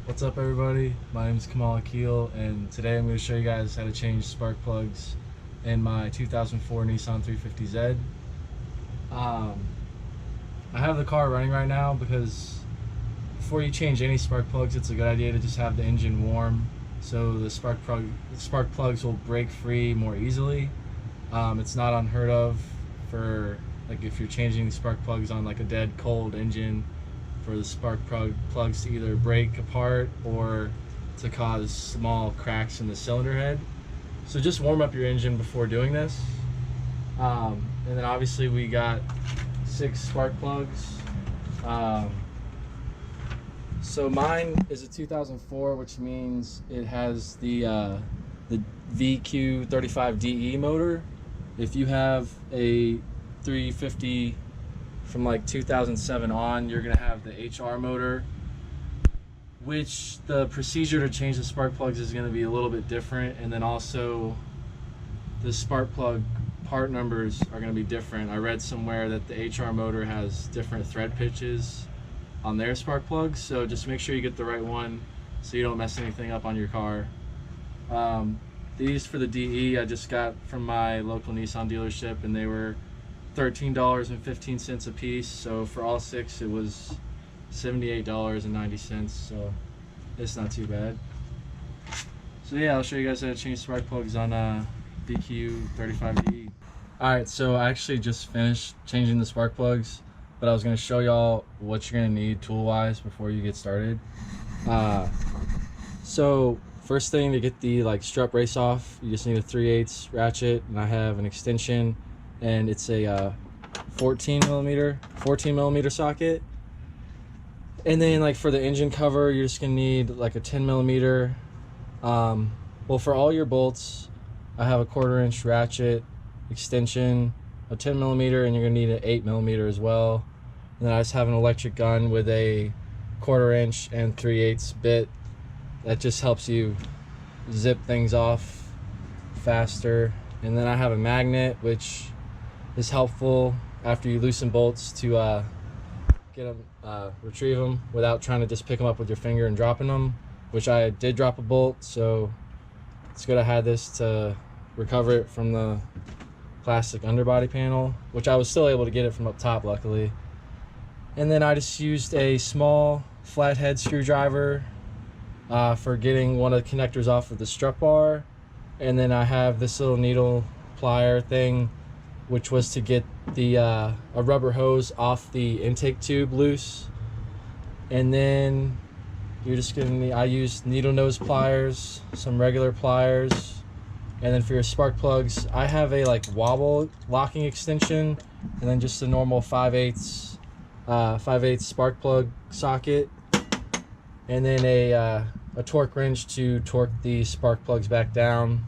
What's up everybody, my name is Kamal Akeel, and today I'm going to show you guys how to change spark plugs in my 2004 Nissan 350Z. I have the car running right now because before you change any spark plugs, it's a good idea to just have the engine warm so the spark plugs will break free more easily. It's not unheard of for like if you're changing spark plugs on like a dead cold engine for the spark plugs to either break apart or to cause small cracks in the cylinder head. So just warm up your engine before doing this. And then obviously we got 6 spark plugs. So mine is a 2004, which means it has the VQ35DE motor. If you have a 350 from like 2007 on, you're gonna have the HR motor, which the procedure to change the spark plugs is gonna be a little bit different, and then also the spark plug part numbers are gonna be different. I read somewhere that the HR motor has different thread pitches on their spark plugs, so just make sure you get the right one so you don't mess anything up on your car. These for the DE I just got from my local Nissan dealership, and they were $13.15 a piece, so for all 6 it was $78.90, so it's not too bad. So yeah, I'll show you guys how to change spark plugs on VQ35DE. Alright, so I actually just finished changing the spark plugs, but I was going to show y'all what you're going to need tool wise before you get started. So first thing, to get the strut brace off, you just need a 3/8 ratchet, and I have an extension, and it's a 14 millimeter socket. And then for the engine cover, you're just gonna need like a 10 millimeter. Well, for all your bolts, I have a 1/4 inch ratchet, extension, a 10 millimeter, and you're gonna need an 8 millimeter as well. And then I just have an electric gun with a 1/4 inch and 3/8 bit. That just helps you zip things off faster. And then I have a magnet, which is helpful after you loosen bolts to retrieve them without trying to just pick them up with your finger and dropping them, which I did drop a bolt, so it's good I had this to recover it from the plastic underbody panel, which I was still able to get it from up top, luckily. And then I just used a small flathead screwdriver for getting one of the connectors off of the strut bar. And then I have this little needle plier thing, which was to get the a rubber hose off the intake tube loose. And then you're just gonna need, I used needle nose pliers, some regular pliers, and then for your spark plugs, I have a wobble locking extension, and then just a normal 5/8 spark plug socket, and then a torque wrench to torque the spark plugs back down,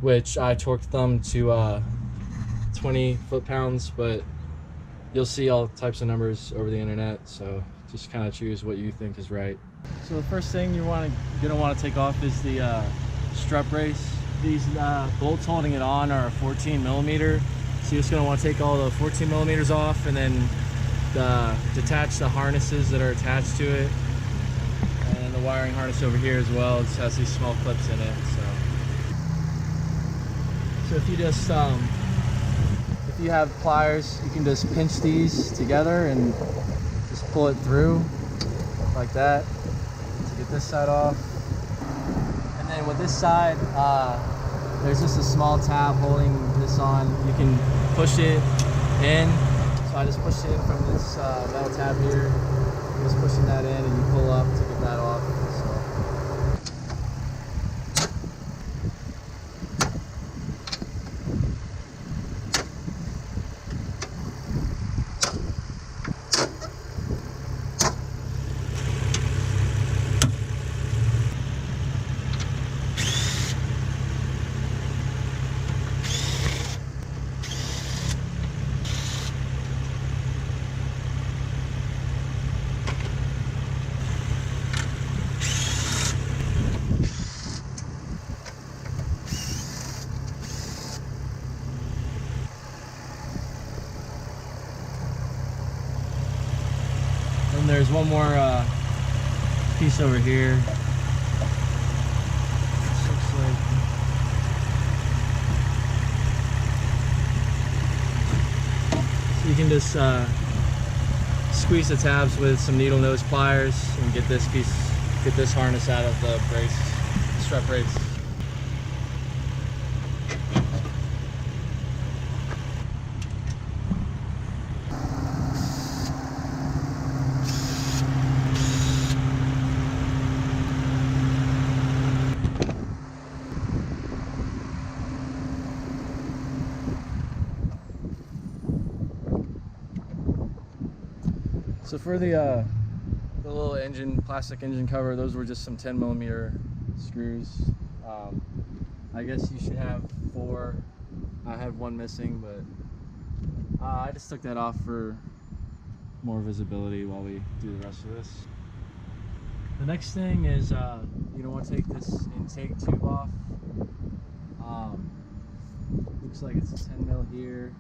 which I torqued them to 20 foot-pounds, but you'll see all types of numbers over the internet, so just kind of choose what you think is right. So the first thing you're gonna want to take off is the strut brace. These bolts holding it on are 14 millimeter, so you're just gonna want to take all the 14 millimeters off, and then detach the harnesses that are attached to it, and the wiring harness over here as well. It has these small clips in it. So if you just if you have pliers, you can just pinch these together and just pull it through like that to get this side off. And then with this side, there's just a small tab holding this on. You can push it in. So I just pushed it in from this metal tab here. Just pushing that in, and you pull up to get that off. And there's one more piece over here. This looks like so you can just squeeze the tabs with some needle nose pliers and get this harness out of the brace, strut brace. So for the little plastic engine cover, those were just some 10mm screws. I guess you should have 4. I had 1 missing, but I just took that off for more visibility while we do the rest of this. The next thing is you don't want to take this intake tube off. Looks like it's a 10mm here.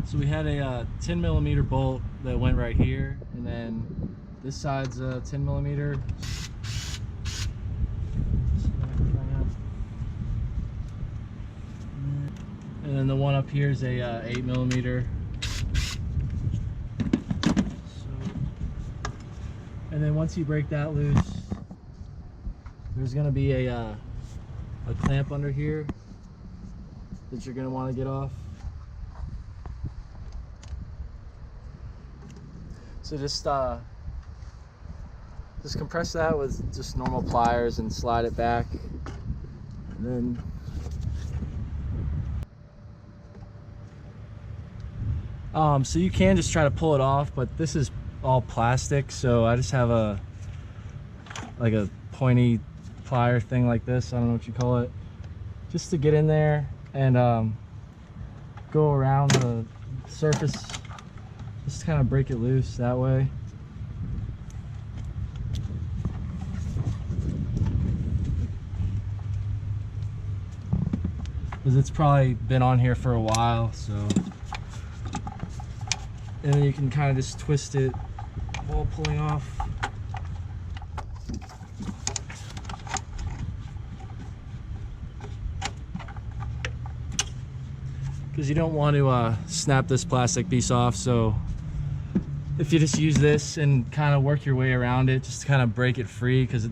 So we had a 10mm bolt that went right here, and then this side's a 10mm. And then the one up here is a 8mm. And then once you break that loose, there's going to be a clamp under here that you're going to want to get off. So just compress that with just normal pliers and slide it back, and then so you can just try to pull it off, but this is all plastic, so I just have a pointy plier thing like this, I don't know what you call it, just to get in there and go around the surface. Just kind of break it loose that way. Because it's probably been on here for a while, so. And then you can kind of just twist it while pulling off. Because you don't want to snap this plastic piece off, so if you just use this and kind of work your way around it, just to kind of break it free, because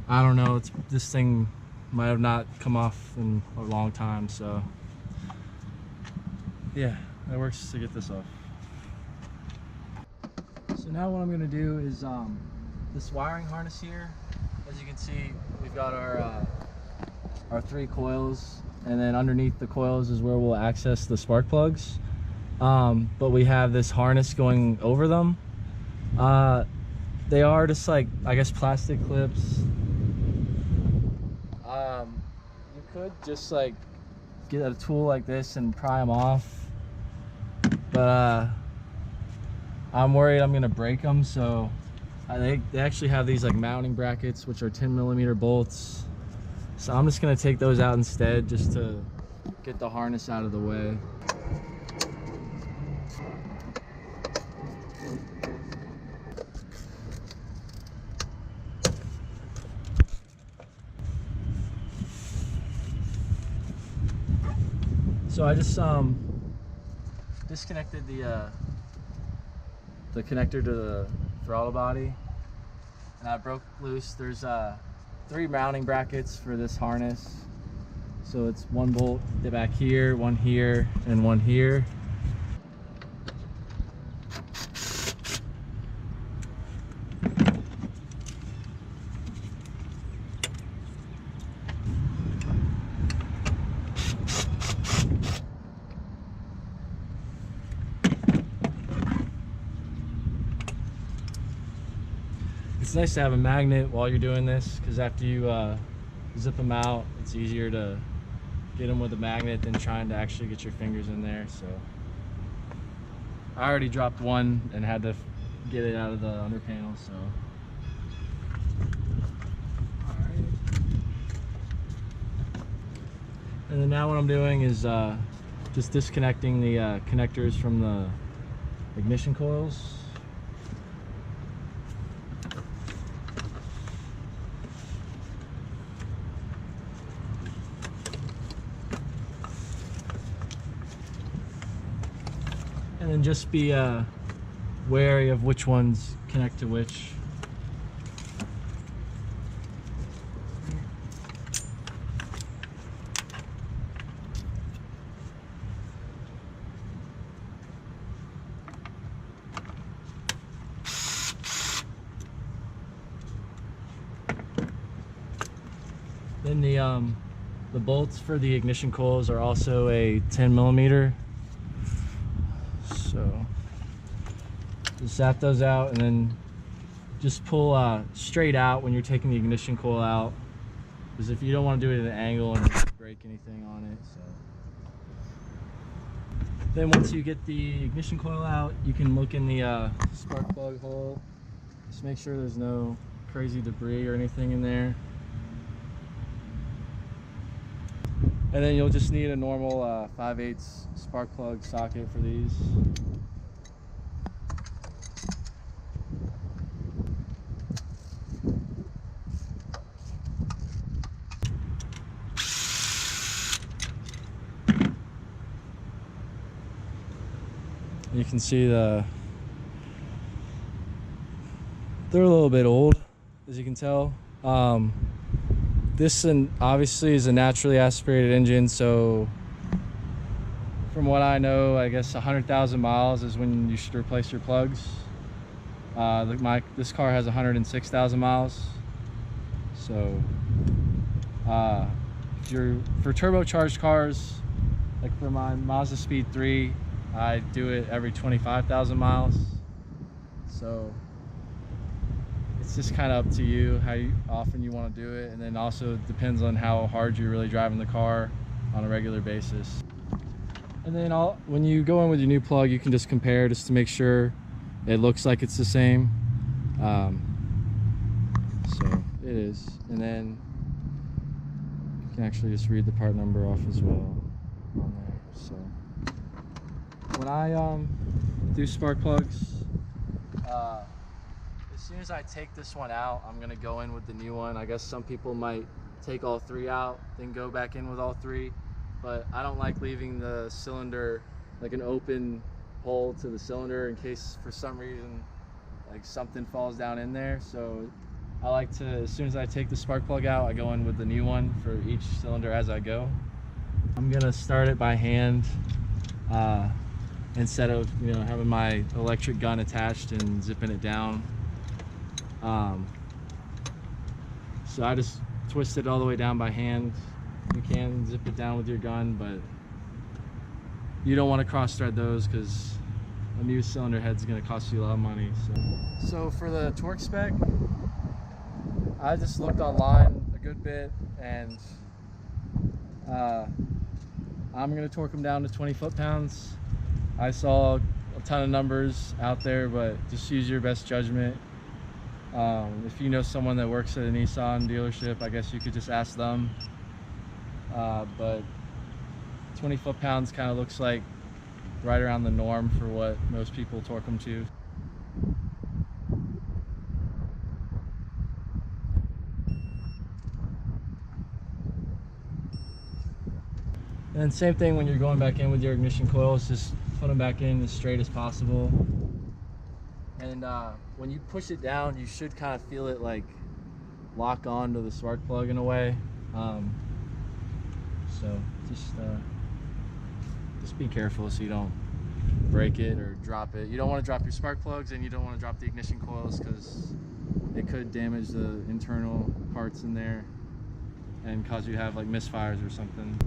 I don't know, this thing might have not come off in a long time, so yeah, that works to get this off. So now what I'm going to do is this wiring harness here, as you can see, we've got our 3 coils, and then underneath the coils is where we'll access the spark plugs. But we have this harness going over them. They are just like, I guess, plastic clips. You could just like get a tool like this and pry them off, but I'm worried I'm gonna break them, so they actually have these like mounting brackets, which are 10mm bolts. So I'm just gonna take those out instead, just to get the harness out of the way. So I just disconnected the connector to the throttle body, and I broke loose. There's 3 mounting brackets for this harness. So it's 1 bolt back here, 1 here, and 1 here. It's nice to have a magnet while you're doing this, because after you zip them out, it's easier to get them with a magnet than trying to actually get your fingers in there. So I already dropped one and had to get it out of the under panel, so. Alright. And then now what I'm doing is just disconnecting the connectors from the ignition coils. And just be wary of which ones connect to which. Then the bolts for the ignition coils are also a 10mm. So just sap those out and then just pull straight out when you're taking the ignition coil out, because if you don't want to do it at an angle and break anything on it. So then once you get the ignition coil out, you can look in the spark plug hole. Just make sure there's no crazy debris or anything in there. And then you'll just need a normal 5/8 spark plug socket for these. You can see they're a little bit old, as you can tell. This obviously is a naturally aspirated engine, so from what I know, I guess 100,000 miles is when you should replace your plugs. This car has 106,000 miles. So for turbocharged cars, like for my Mazda Speed 3, I do it every 25,000 miles. So it's just kind of up to you how often you want to do it, and then also depends on how hard you're really driving the car on a regular basis. And then when you go in with your new plug, you can just compare just to make sure it looks like it's the same. So it is. And then you can actually just read the part number off as well on there. So when I do spark plugs, as soon as I take this one out, I'm gonna go in with the new one. I guess some people might take all three out, then go back in with all three, but I don't like leaving the cylinder like an open hole to the cylinder in case for some reason like something falls down in there. So I like to, as soon as I take the spark plug out, I go in with the new one for each cylinder as I go. I'm gonna start it by hand instead of having my electric gun attached and zipping it down. So I just twist it all the way down by hand. You can zip it down with your gun, but you don't want to cross thread those because a new cylinder head is going to cost you a lot of money. So for the torque spec, I just looked online a good bit, and I'm going to torque them down to 20 foot-pounds. I saw a ton of numbers out there, but just use your best judgment. If you know someone that works at a Nissan dealership, I guess you could just ask them. But 20 foot-pounds kind of looks like right around the norm for what most people torque them to. And same thing when you're going back in with your ignition coils, just put them back in as straight as possible. And when you push it down, you should kind of feel it like lock on to the spark plug in a way. So just be careful so you don't break it or drop it. You don't want to drop your spark plugs, and you don't want to drop the ignition coils because it could damage the internal parts in there and cause you to have like misfires or something.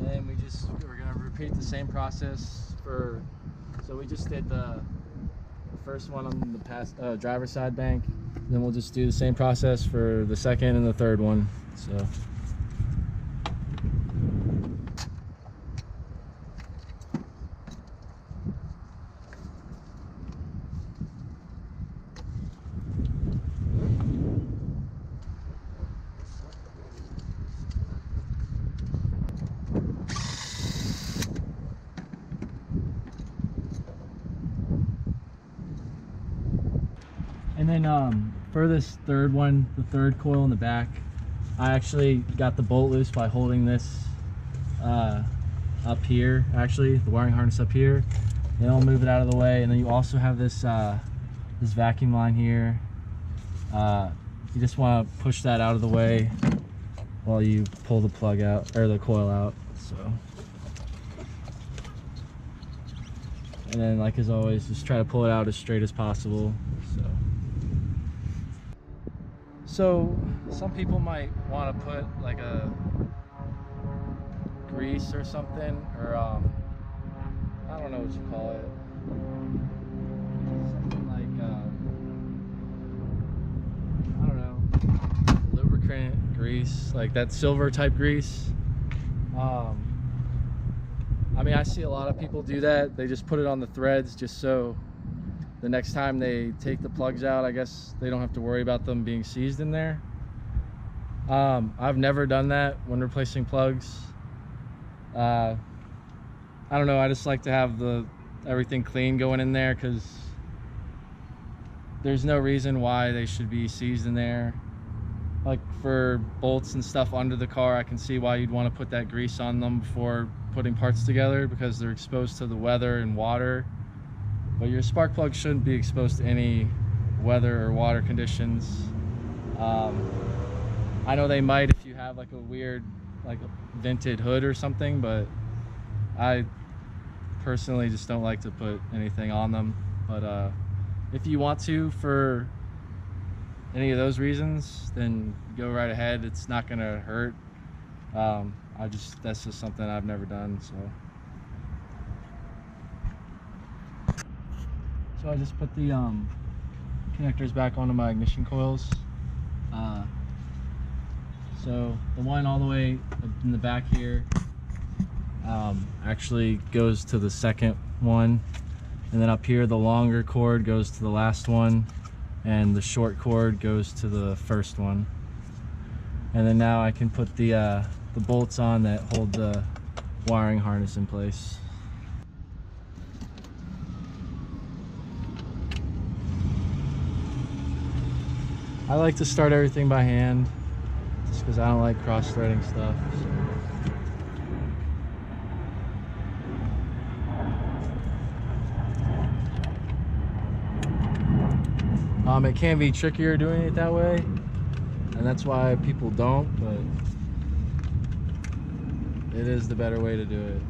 And we're gonna repeat the same process so we just did the first one on the driver's side bank. Then we'll just do the same process for the second and the third one. So and then for this third one, the third coil in the back, I actually got the bolt loose by holding this up here, actually, the wiring harness up here. Then I'll move it out of the way, and then you also have this this vacuum line here. You just want to push that out of the way while you pull the plug out, or the coil out. So, and then, like as always, just try to pull it out as straight as possible. So some people might want to put like a grease or something, or I don't know what you call it, something like I don't know, lubricant grease, like that silver type grease. I mean, I see a lot of people do that. They just put it on the threads just so the next time they take the plugs out, I guess they don't have to worry about them being seized in there. I've never done that when replacing plugs. I don't know, I just like to have everything clean going in there, because there's no reason why they should be seized in there. Like for bolts and stuff under the car, I can see why you'd want to put that grease on them before putting parts together, because they're exposed to the weather and water. But your spark plug shouldn't be exposed to any weather or water conditions. I know they might if you have like a weird, like a vented hood or something, but I personally just don't like to put anything on them. But if you want to for any of those reasons, then go right ahead. It's not gonna hurt. That's just something I've never done. So I just put the connectors back onto my ignition coils. So the one all the way in the back here actually goes to the second one, and then up here the longer cord goes to the last one, and the short cord goes to the first one. And then now I can put the bolts on that hold the wiring harness in place. I like to start everything by hand, just because I don't like cross-threading stuff. It can be trickier doing it that way, and that's why people don't, but it is the better way to do it.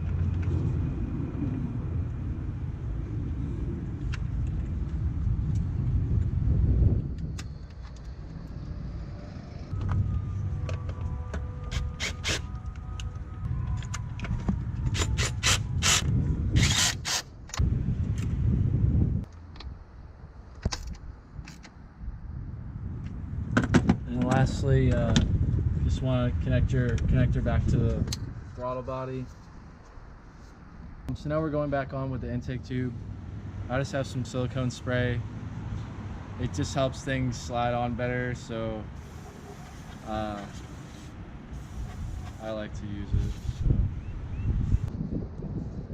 And lastly, just want to connect your connector back to the throttle body. So now we're going back on with the intake tube. I just have some silicone spray. It just helps things slide on better, so I like to use it.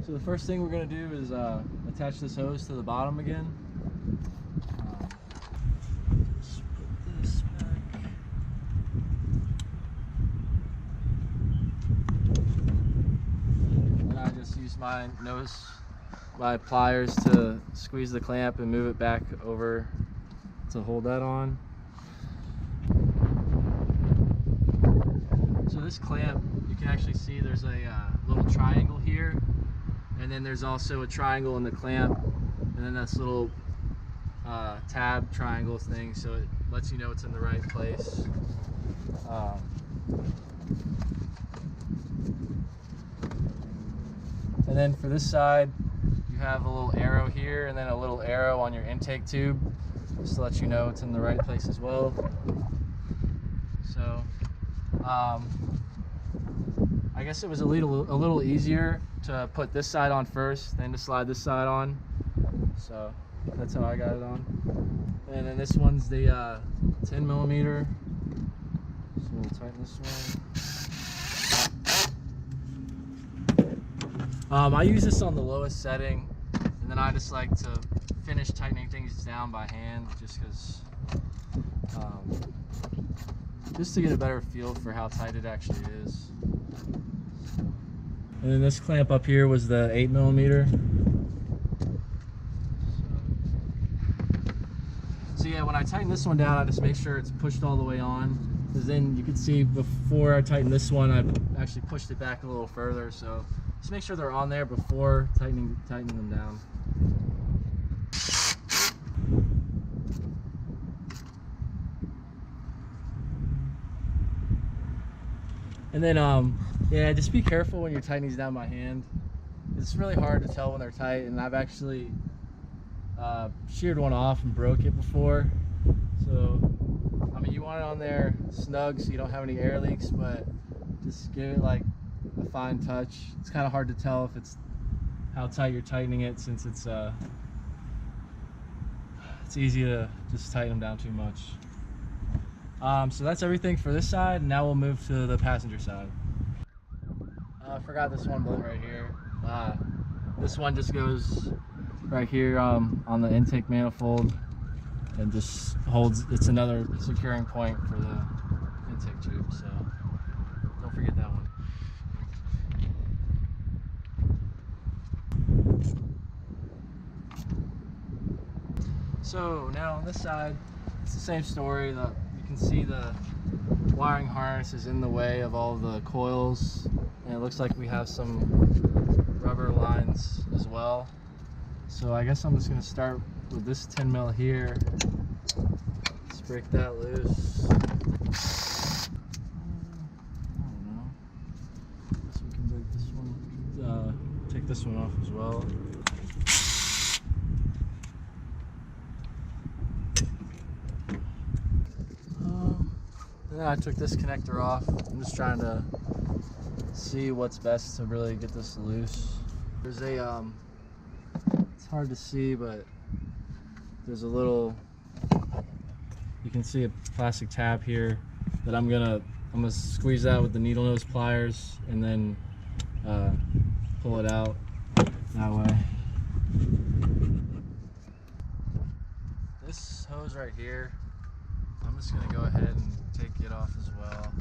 So the first thing we're going to do is attach this hose to the bottom again. Just put this back. And I just use my pliers to squeeze the clamp and move it back over to hold that on. So this clamp, you can actually see there's a little triangle here, and then there's also a triangle in the clamp, and then this little tab triangle thing, so it lets you know it's in the right place. And then for this side, you have a little arrow here and then a little arrow on your intake tube, just to let you know it's in the right place as well. So I guess it was a little easier to put this side on first, then to slide this side on. So that's how I got it on. And then this one's the 10 millimeter. So we'll tighten this one. I use this on the lowest setting, and then I just like to finish tightening things down by hand, just because just to get a better feel for how tight it actually is. And then this clamp up here was the 8mm. So yeah, when I tighten this one down, I just make sure it's pushed all the way on, because then you can see before I tighten this one, I actually pushed it back a little further. So just make sure they're on there before tightening them down. And then, yeah, just be careful when you're tightening these down by hand. It's really hard to tell when they're tight, and I've actually sheared one off and broke it before. So, I mean, you want it on there snug so you don't have any air leaks, but just give it like a fine touch. It's kind of hard to tell if it's how tight you're tightening it, since it's easy to just tighten them down too much. So that's everything for this side. Now we'll move to the passenger side. I forgot this one bolt right here. This one just goes right here on the intake manifold and just holds. It's another securing point for the intake tube, so don't forget that one. So now on this side, it's the same story. You can see the wiring harness is in the way of all the coils, and it looks like we have some rubber lines as well. So I guess I'm just going to start with this 10mm here. Let's break that loose. I don't know. I guess we can break this one. Take this one off as well. Then I took this connector off. I'm just trying to see what's best to really get this loose. There's a it's hard to see, but there's a little, you can see a plastic tab here that I'm gonna squeeze out with the needle nose pliers and then pull it out that way. This hose right here, I'm just gonna go ahead and take it off as well,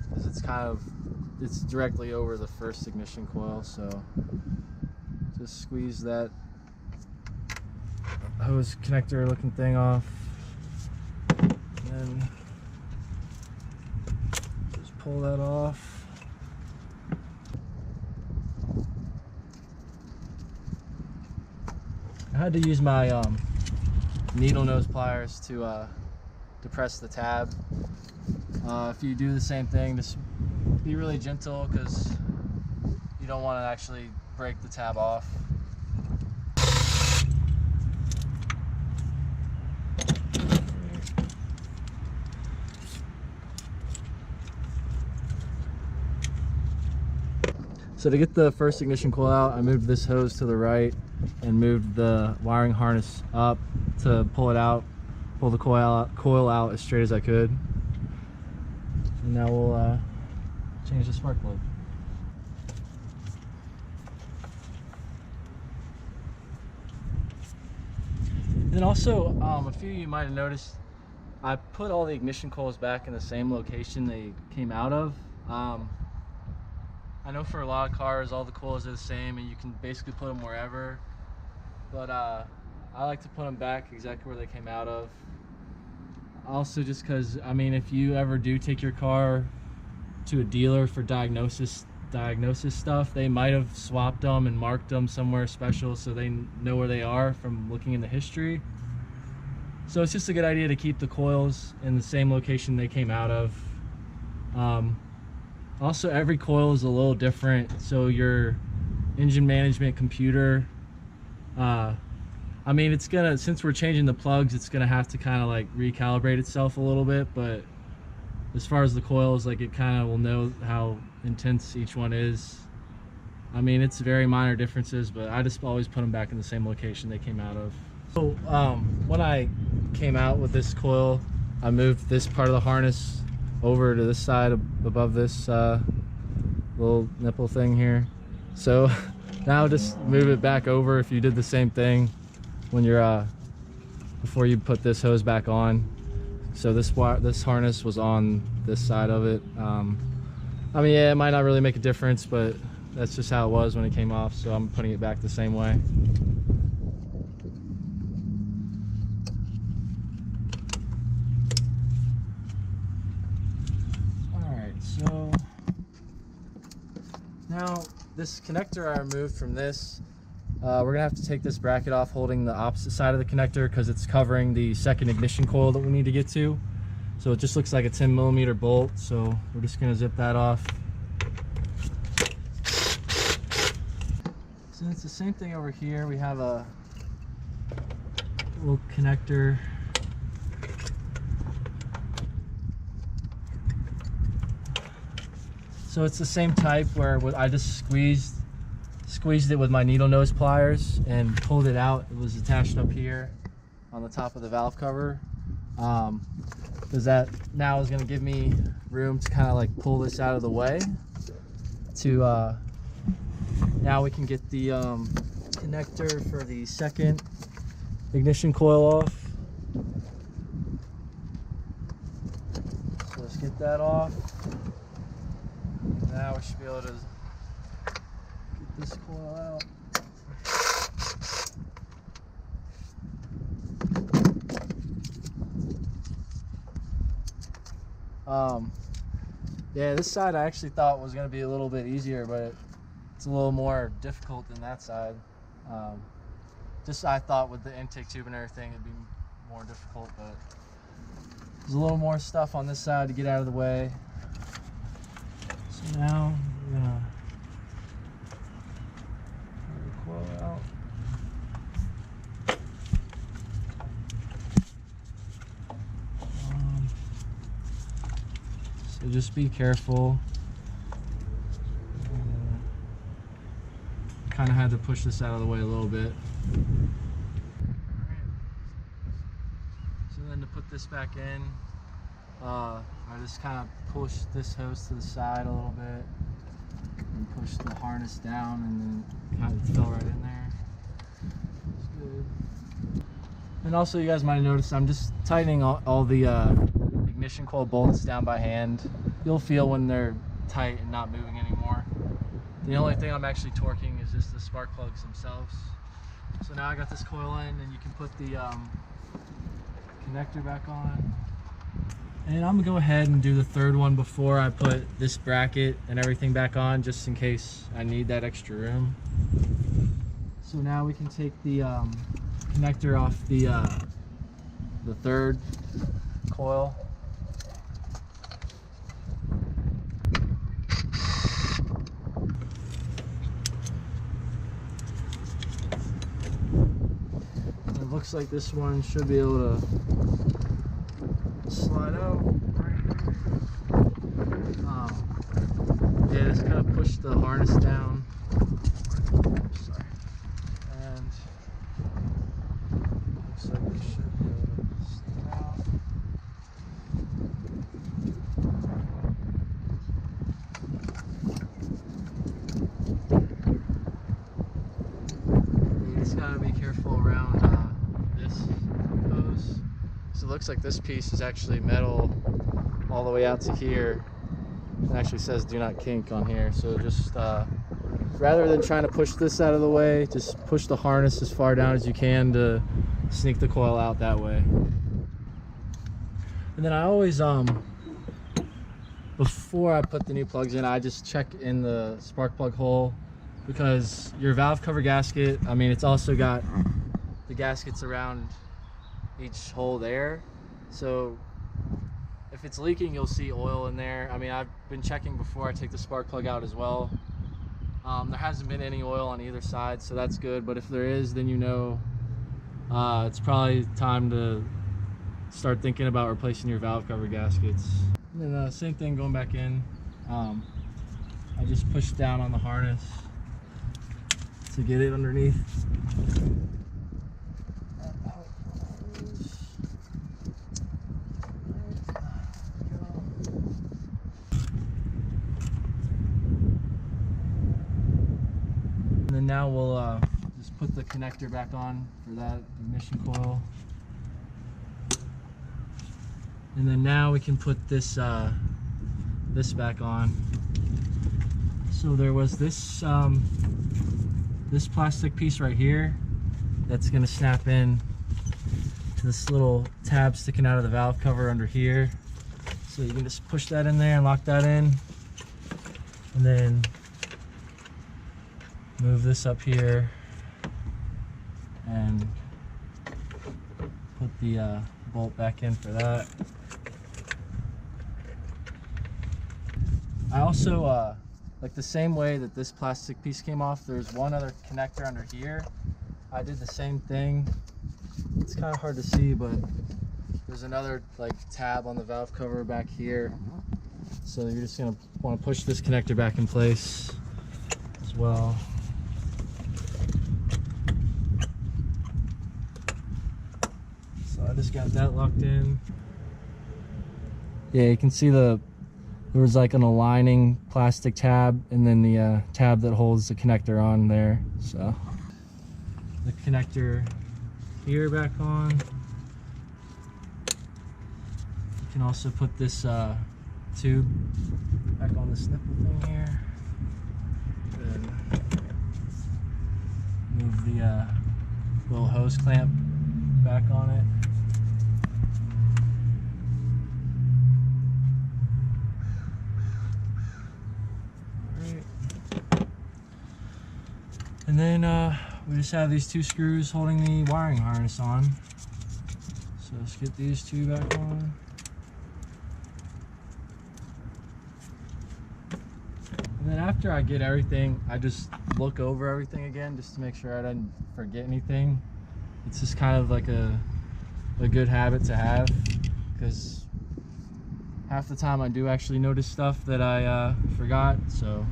because it's directly over the first ignition coil. So just squeeze that hose connector looking thing off, and then just pull that off. I had to use my needle nose pliers to depress the tab. If you do the same thing, just be really gentle, because you don't want to actually break the tab off. So to get the first ignition coil out, I moved this hose to the right and moved the wiring harness up to pull it out, pull the coil out as straight as I could. And now we'll change the spark plug. And also, a few of you might have noticed, I put all the ignition coils back in the same location they came out of. I know for a lot of cars, all the coils are the same and you can basically put them wherever. But I like to put them back exactly where they came out of. Also, just because, I mean, if you ever do take your car to a dealer for diagnosis stuff, they might have swapped them and marked them somewhere special so they know where they are from looking in the history. So it's just a good idea to keep the coils in the same location they came out of. Also, every coil is a little different, so your engine management computer, I mean, it's gonna, since we're changing the plugs, it's gonna have to kind of like recalibrate itself a little bit, but as far as the coils, like, it kind of will know how intense each one is. I mean, it's very minor differences, but I just always put them back in the same location they came out of. So when I came out with this coil, I moved this part of the harness over to this side above this little nipple thing here. So now just move it back over if you did the same thing when you're before you put this hose back on. So this harness was on this side of it. I mean, yeah, it might not really make a difference, but that's just how it was when it came off, so I'm putting it back the same way. Alright, so now this connector I removed from this, we're gonna have to take this bracket off holding the opposite side of the connector because it's covering the second ignition coil that we need to get to. So it just looks like a 10mm bolt, so we're just gonna zip that off. So it's the same thing over here. We have a little connector. So it's the same type where I just squeezed it with my needle nose pliers and pulled it out. It was attached up here on the top of the valve cover. Because that now is going to give me room to kind of like pull this out of the way to now we can get the connector for the second ignition coil off. So let's get that off. Now we should be able to get this coil out. Yeah, this side I actually thought was going to be a little bit easier, but it's a little more difficult than that side. Just I thought with the intake tube and everything it'd be more difficult, but there's a little more stuff on this side to get out of the way. So now we're gonna pull the coil out. So just be careful. Kind of had to push this out of the way a little bit. So then to put this back in, I just kind of push this hose to the side a little bit and push the harness down, and then kind of fell right in there. It's good. And also, you guys might have noticed I'm just tightening all the ignition coil bolts down by hand. You'll feel when they're tight and not moving anymore. The only thing I'm actually torquing is just the spark plugs themselves. So now I got this coil in, and you can put the connector back on. And I'm gonna go ahead and do the third one before I put this bracket and everything back on, just in case I need that extra room. So now we can take the connector off the third coil. It looks like this one should be able to slide out right here. Yeah, just kind of push the harness down. Sorry. And looks like we should be able to slide out. You just gotta be careful around this hose. So it looks like this piece is actually metal all the way out to here. It actually says do not kink on here. So just rather than trying to push this out of the way, just push the harness as far down as you can to sneak the coil out that way. And then I always before I put the new plugs in, I just check in the spark plug hole, because your valve cover gasket, I mean, it's also got the gaskets around each hole there, so if it's leaking you'll see oil in there. I mean, I've been checking before I take the spark plug out as well. There hasn't been any oil on either side, so that's good, but if there is, then you know it's probably time to start thinking about replacing your valve cover gaskets. And then same thing going back in. I just push down on the harness to get it underneath. And then now we'll just put the connector back on for that ignition coil. And then now we can put this this back on. So there was this this plastic piece right here that's gonna snap in to this little tab sticking out of the valve cover under here. So you can just push that in there and lock that in, and then move this up here and put the bolt back in for that. I also like the same way that this plastic piece came off, there's one other connector under here. I did the same thing. It's kind of hard to see, but there's another like tab on the valve cover back here. So you're just gonna want to push this connector back in place as well. So I just got that locked in. Yeah, you can see there was like an aligning plastic tab, and then the tab that holds the connector on there. So the connector here back on. You can also put this tube back on this nipple thing here. And move the little hose clamp back on it. And then we just have these two screws holding the wiring harness on. So let's get these two back on. And then after I get everything, I just look over everything again just to make sure I didn't forget anything. It's just kind of like a good habit to have, because half the time I do actually notice stuff that I forgot. So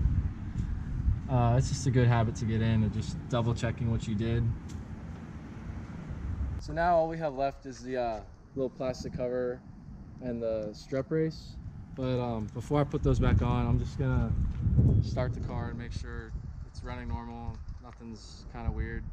it's just a good habit to get in and just double checking what you did. So now all we have left is the little plastic cover and the strut brace. But before I put those back on, I'm just gonna start the car and make sure it's running normal, nothing's kind of weird.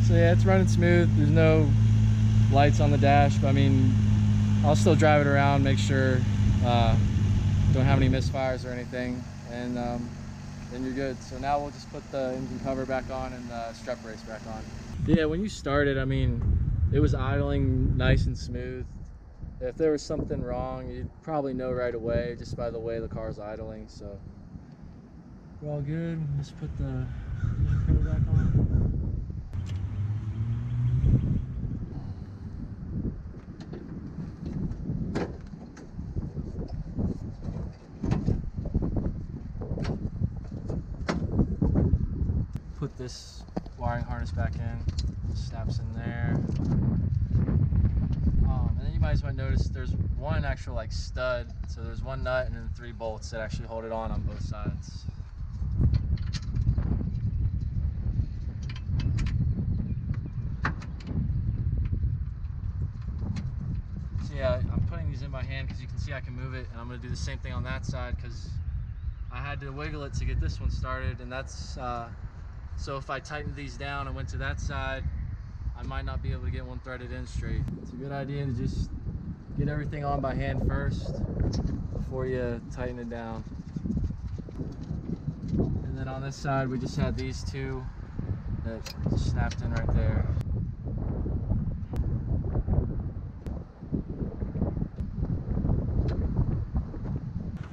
So yeah, it's running smooth. There's no lights on the dash, but I mean, I'll still drive it around, make sure don't have any misfires or anything, and then you're good. So now we'll just put the engine cover back on and the strut brace back on. Yeah, when you started, I mean, it was idling nice and smooth. If there was something wrong, you'd probably know right away just by the way the car's idling. So we're all good. Just put the engine cover back on. Put this wiring harness back in, snaps in there. And then you might notice there's one actual like stud, so there's one nut and then 3 bolts that actually hold it on both sides. So yeah, I'm putting these in my hand because you can see I can move it, and I'm going to do the same thing on that side because I had to wiggle it to get this one started, and that's so if I tightened these down and went to that side, I might not be able to get one threaded in straight. It's a good idea to just get everything on by hand first before you tighten it down. And then on this side, we just had these two that just snapped in right there.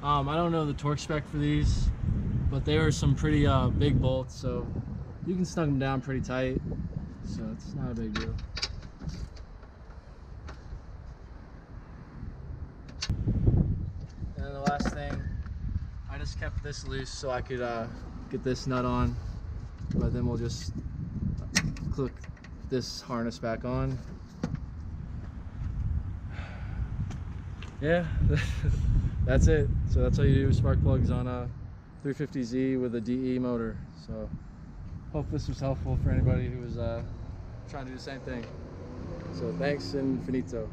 I don't know the torque spec for these, but they were some pretty big bolts, so you can snug them down pretty tight, so it's not a big deal. And then the last thing, I just kept this loose so I could get this nut on, but then we'll just click this harness back on. Yeah, that's it. So that's how you do spark plugs on a 350Z with a DE motor. So hope this was helpful for anybody who was trying to do the same thing. So thanks and finito.